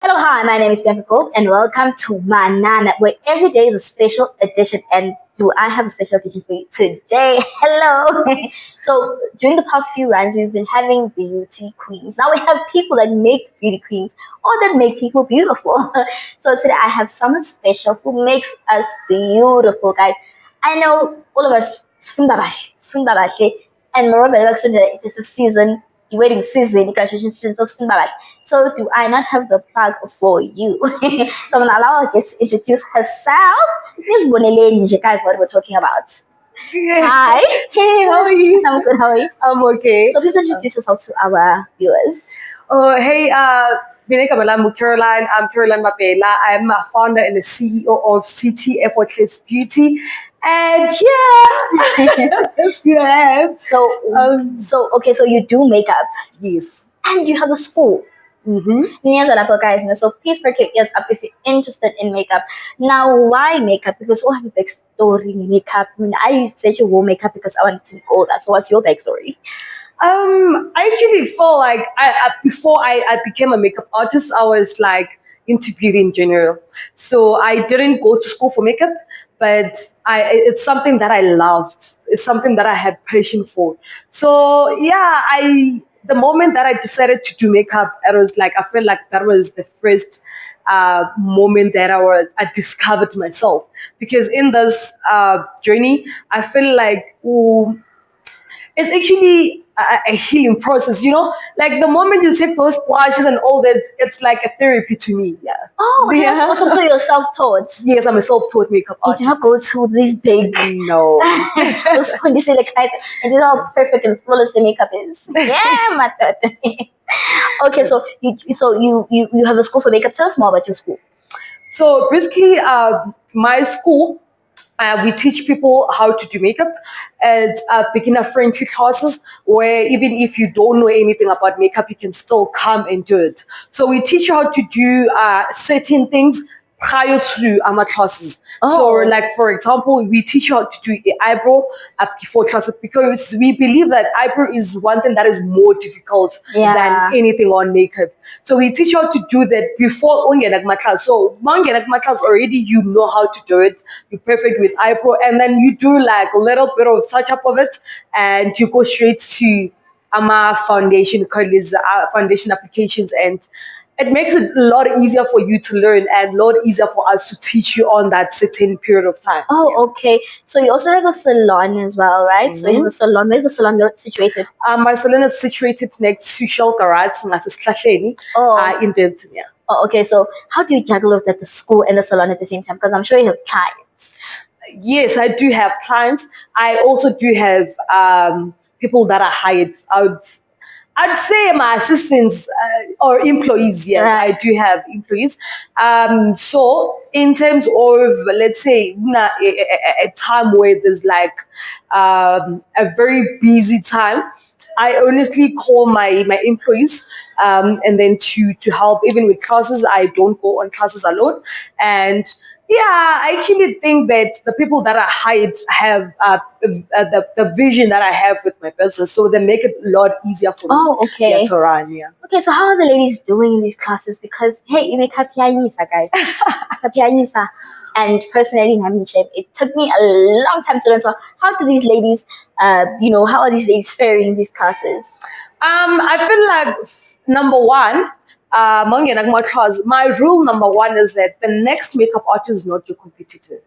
Hello, hi, my name is Bianca Gold, and welcome to Manana, where every day is a special edition. And do I have a special edition for you today? Hello. So, during the past few runs, we've been having beauty queens. Now we have people that make beauty queens or that make people beautiful. So, today I have someone special who makes us beautiful, guys. I know all of us, swing babahle, and moreover, it's the festive season, the wedding season, the graduation season, so swing babahle. So do I not have the plug for you? So I'm gonna allow her just to introduce herself. Miss Boneleni, you guys, what we're talking about. Hi. Hey, how are you? I'm good. How are you? I'm okay. So please introduce yourself to our viewers. Oh, hey, I'm Caroline. I'm Caroline Mabhena. I'm a founder and the CEO of CT Effortless Beauty. And yeah, that's who I am. So you do makeup Yes. and you have a school. Mm-hmm. Yes, guys. So please perk your ears up if you're interested in makeup. Now, why makeup? Because we have a backstory in makeup. I mean, I said you wore makeup because I wanted to go that. So what's your backstory? I actually felt like before I became a makeup artist, I was like into beauty in general. So I didn't go to school for makeup, but it's something that I loved. It's something that I had passion for. So yeah, the moment that I decided to do makeup, it was like I felt like that was the first moment that I discovered myself, because in this journey, I feel like, ooh, it's actually a healing process, like the moment you take those washes and all that, it's like a therapy to me. Yeah. Oh, okay. Yeah. That's awesome. So you're self-taught. Yes, I'm a self-taught makeup You artist. did not go to these big No. those when you say like and you know how perfect and flawless the makeup is. Yeah, my God. Okay, so you have a school for makeup. Tell us more about your school. So basically, my school, we teach people how to do makeup at beginner friendly classes, where even if you don't know anything about makeup, you can still come and do it. So we teach you how to do certain things prior to our classes. So Oh. like, for example, we teach you how to do eyebrow before classes, because we believe that eyebrow is one thing that is more difficult Yeah. than anything on makeup. So we teach you how to do that before ungena class. So ungena class already, you know how to do it. You're perfect with eyebrow, and then you do like a little bit of touch up of it, and you go straight to foundation colors, foundation applications, and it makes it a lot easier for you to learn and a lot easier for us to teach you on that certain period of time. Oh, okay. So you also have a salon as well, right? So you have a salon. Where's the salon situated? My salon is situated next to Shell Garage in Devton. Yeah. Oh, okay. So how do you juggle with that, the school and the salon at the same time? Because I'm sure you have clients. Yes, I do have clients. I also do have people that are hired. I'd say my assistants or employees. Yes, Right. I do have employees. So in terms of, let's say, a time where there's like a very busy time, I honestly call my employees, and then to help even with classes. I don't go on classes alone, and yeah, I actually think that the people that are hired have the vision that I have with my business, so they make it a lot easier for me. Oh, okay. To run. Yeah. Okay, so how are the ladies doing in these classes? Because hey, you make kapianisa, guys. Kapianisa. And personally, it took me a long time to learn. So how do these ladies, how are these ladies faring in these classes? I feel like, number one, my rule number one is that the next makeup artist is not your competitor.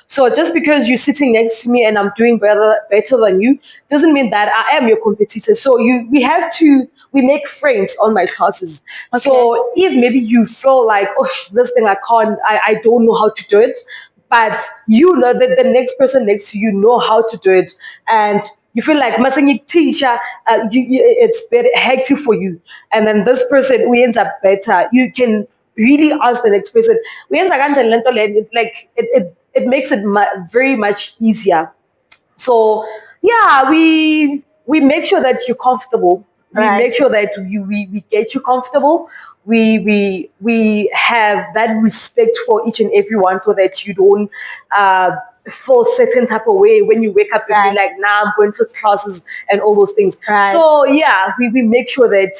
So just because you're sitting next to me and I'm doing better than you, doesn't mean that I am your competitor. So we make friends on my classes. Okay. So if maybe you feel like, oh, this thing I don't know how to do it, but you know that the next person next to you know how to do it, and you feel like Masani teacher, it's very hectic for you, and then this person who ends up better, you can really ask the next person. We ends up like it makes it very much easier. So yeah, we make sure that you're comfortable. We Right. make sure that we get you comfortable. We have that respect for each and everyone, so that you don't feel certain type of way when you wake up and Right. be like, nah, I'm going to classes and all those things. Right. So yeah, we make sure that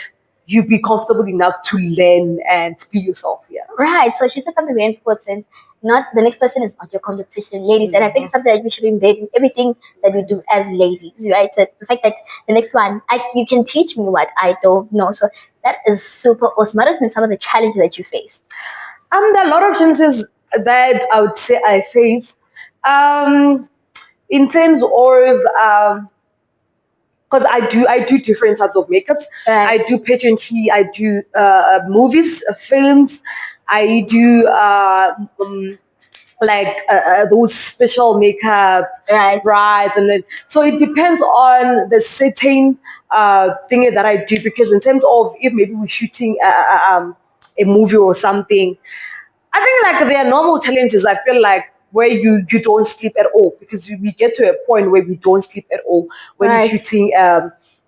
you be comfortable enough to learn and be yourself. Yeah. Right. So she said something very important. Not the next person is not your competition, ladies. And I think it's something that we should embed in everything that we do as ladies, right? So the fact that the next one, you can teach me what I don't know. So that is super awesome. What has been some of the challenges that you faced? There are a lot of challenges that I would say I face. Um, in terms of because I do different types of makeups. I Right. do pageantry. I do movies, films. I do like those special makeup, Right. brides, and then so it depends on the setting thing that I do. Because in terms of if maybe we're shooting a movie or something, I think like there are normal challenges. I feel like where you don't sleep at all, because we get to a point where we don't sleep at all when we're Right. shooting.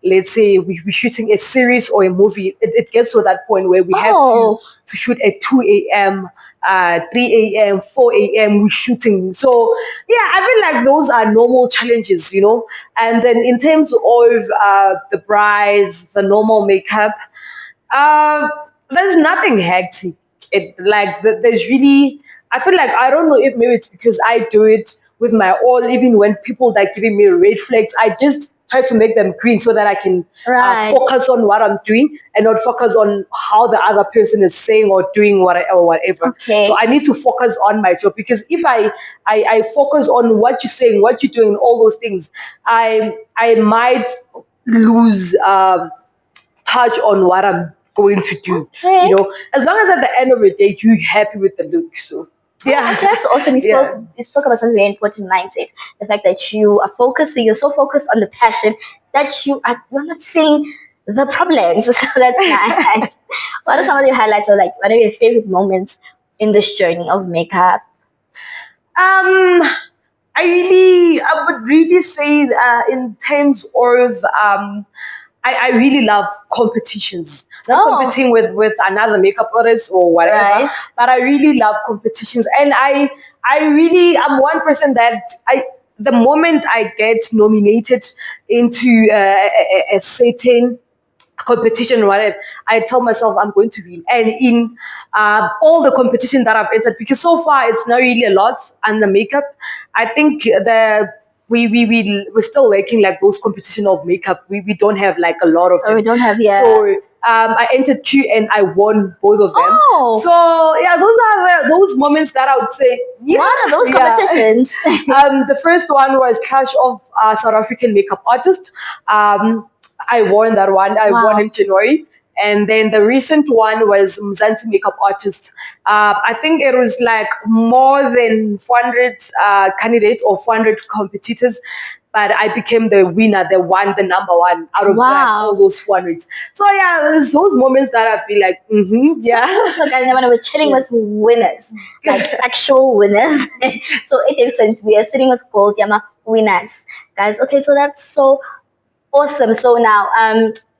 Let's say we're shooting a series or a movie. It gets to that point where we have Oh. to shoot at 2 a.m., 3 a.m., 4 a.m. We're shooting. So yeah, I feel like those are normal challenges, you know. And then in terms of the brides, the normal makeup, uh, there's nothing hectic. There's really, I feel like I don't know if maybe it's because I do it with my all. Even when people that giving me red flags, I just try to make them green so that I can Right. focus on what I'm doing and not focus on how the other person is saying or doing whatever. Okay. So I need to focus on my job, because if I focus on what you're saying, what you're doing, all those things, I might lose touch on what I'm going to do. Okay. You know, as long as at the end of the day you're happy with the look. So yeah, That's awesome. You yeah. spoke about something very important, mindset. The fact that you are focusing, you're so focused on the passion that you're not seeing the problems. So that's nice. What are some of your highlights, or like what are your favorite moments in this journey of makeup? Um, I would really say in terms of I really love competitions. Not Oh. competing with another makeup artist or whatever, Right. but I really love competitions, and I'm one person that the moment I get nominated into a certain competition or whatever, I tell myself I'm going to win. And in all the competition that I've entered, because so far it's not really a lot on the makeup, I think we're still lacking like those competition of makeup. We don't have like a lot of Or them. we don't have, yeah. So I entered two and I won both of them. Oh. So yeah, those are those moments that I would say. Yeah, What are those yeah. competitions? The first one was Clash of South African Makeup Artist. I won that one. I Wow. won in January. And then the recent one was Mzansi Makeup Artist. I think it was like more than 400 candidates or 400 competitors, but I became the winner, the number one out of like Wow. all those 400. So yeah, there's those moments that I feel like, yeah. So guys, when we're chilling with winners, like actual winners. So 8 episodes we are sitting with gold Yama winners, guys. Okay, so that's so awesome. So now,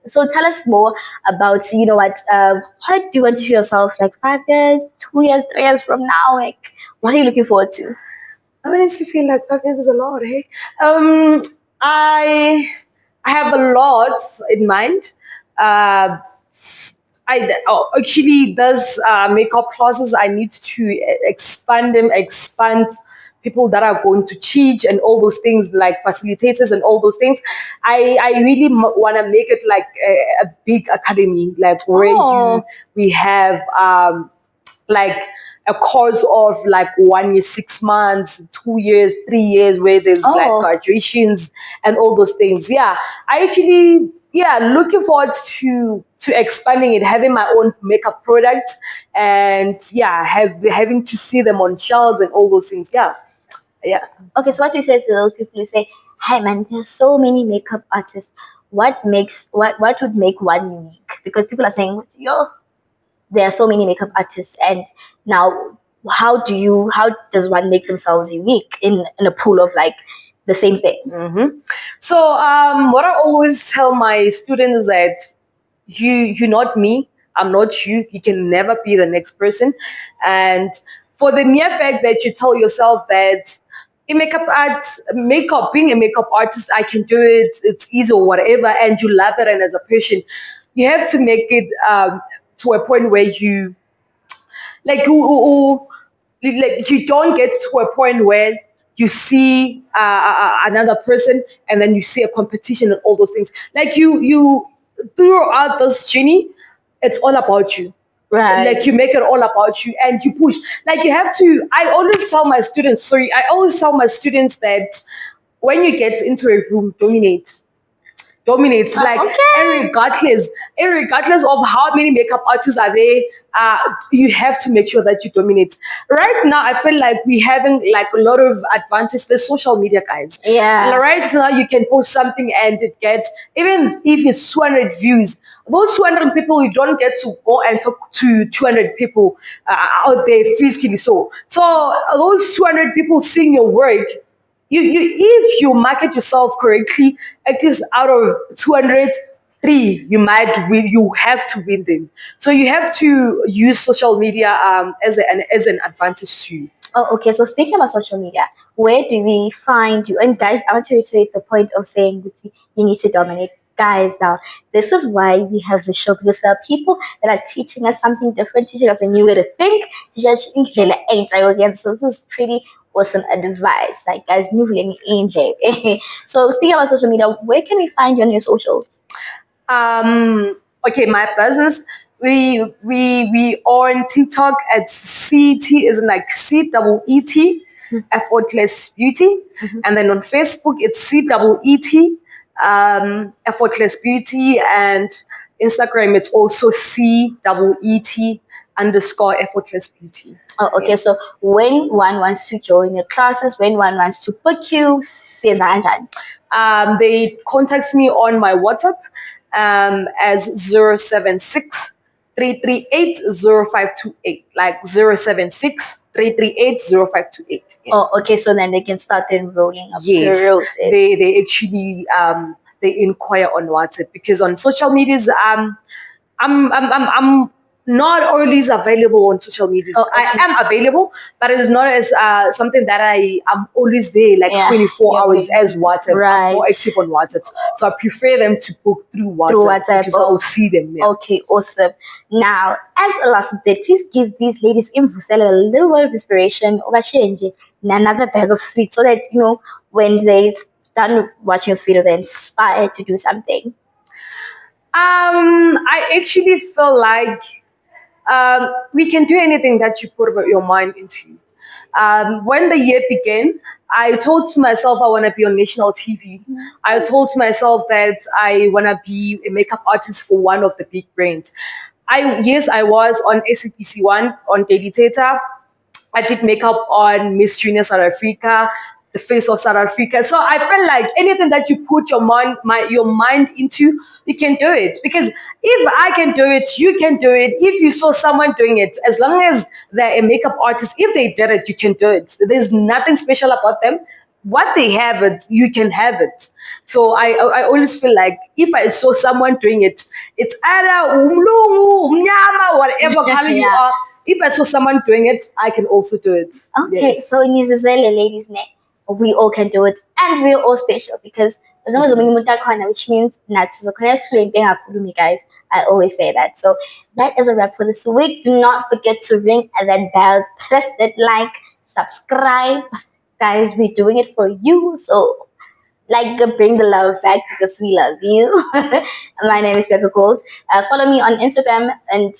so tell us more about what do you want to see yourself like 5 years, 2 years, 3 years from now? Like, what are you looking forward to? I honestly feel like 5 years is a lot, hey? I I have a lot in mind. Uh, actually there's makeup classes. I need to expand them, expand people that are going to teach and all those things, like facilitators and all those things. I really want to make it like a big academy, like where Oh. we have like a course of like 1 year, 6 months, 2 years, 3 years, where there's like Oh. graduations and all those things. Yeah, I actually, yeah, looking forward to expanding it, having my own makeup products, and yeah, having to see them on shelves and all those things. Yeah, yeah. Okay, so what do you say to those people who say, "Hey man, there's so many makeup artists. What would make one unique?" Because people are saying, "Yo, there are so many makeup artists, and now how does one make themselves unique in a pool of like the same thing?" So what I always tell my students is that you're not me, I'm not you. You can never be the next person. And for the mere fact that you tell yourself that in makeup, being a makeup artist, I can do it, it's easy or whatever, and you love it, and as a person, you have to make it to a point where you like like you don't get to a point where you see another person and then you see a competition and all those things. Like you throughout this journey, it's all about you. Right. Like you make it all about you and you push. Like you have to. I always tell my students that when you get into a room, dominates, like, Okay. and regardless of how many makeup artists are there, uh you have to make sure that you dominate. Right now I feel like we're having like a lot of advantage, the social media, guys. Yeah. Right now you can post something and it gets, even if it's 200 views, those 200 people, you don't get to go and talk to 200 people out there physically. So those 200 people seeing your work, you if you market yourself correctly, at least out of 200, three you might win. You have to win them. So you have to use social media as an advantage too. Oh, okay. So speaking about social media, where do we find you? And guys, I want to reiterate the point of saying that you need to dominate. Guys, now this is why we have the show, because there are people that are teaching us something different, teaching us a new way to think, teaching us angel again. So this is pretty awesome advice. Like guys, new angel. So speaking about social media, where can we find you on your socials? Okay, my business, we on TikTok at CT, is like CEET effortless beauty. And then on Facebook it's CEET effortless beauty, and Instagram it's also CEET underscore effortless beauty. Oh, okay. Yes. So when one wants to join your classes, when one wants to book you, say that. They contact me on my WhatsApp as 076 338 0528, like 076 338 0528. Oh, okay. So then they can start enrolling a Yes, process. they actually they inquire on WhatsApp, because on social medias I'm not always available on social medias. Oh, I okay. am available, but it is not as something that I am always there like Yeah, 24 you're hours busy. as WhatsApp. I'm more Right. active on WhatsApp, so I prefer them to book through WhatsApp, Through WhatsApp. because I'll see them. Yeah. Okay, awesome. Now, as a last bit, please give these ladies in Vusela a little word of inspiration over change another bag of sweets so that, when they done watching this video, they're inspired to do something. I actually feel like we can do anything that you put your mind into. When the year began, I told myself I want to be on national TV. I told myself that I want to be a makeup artist for one of the big brands. I was on SABC One on Daily Theatre. I did makeup on Miss Junior South Africa, the face of South Africa. So I felt like anything that you put your mind into, you can do it. Because if I can do it, you can do it. If you saw someone doing it, as long as they're a makeup artist, if they did it, you can do it. There's nothing special about them. What they have it, you can have it. So I always feel like if I saw someone doing it, it's either umlungu, umnyama, whatever color you Yeah. are. If I saw someone doing it, I can also do it. Okay, Yes. so in Israeli, ladies, we all can do it, and we're all special because as long as we corner, which means not so guys. I always say that. So that is a wrap for this week. Do not forget to ring that bell, press that like, subscribe, guys. We're doing it for you. So like bring the love back because we love you. My name is Bianca Gold. Follow me on Instagram and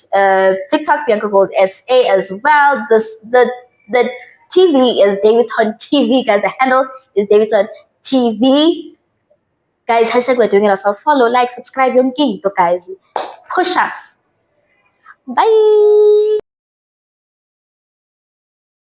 TikTok, Bianca Gold SA as well. The TV is Davidton TV, guys. The handle is Davidton TV. Guys, hashtag we're doing it ourselves. Follow, like, subscribe, yung guys. Push us. Bye.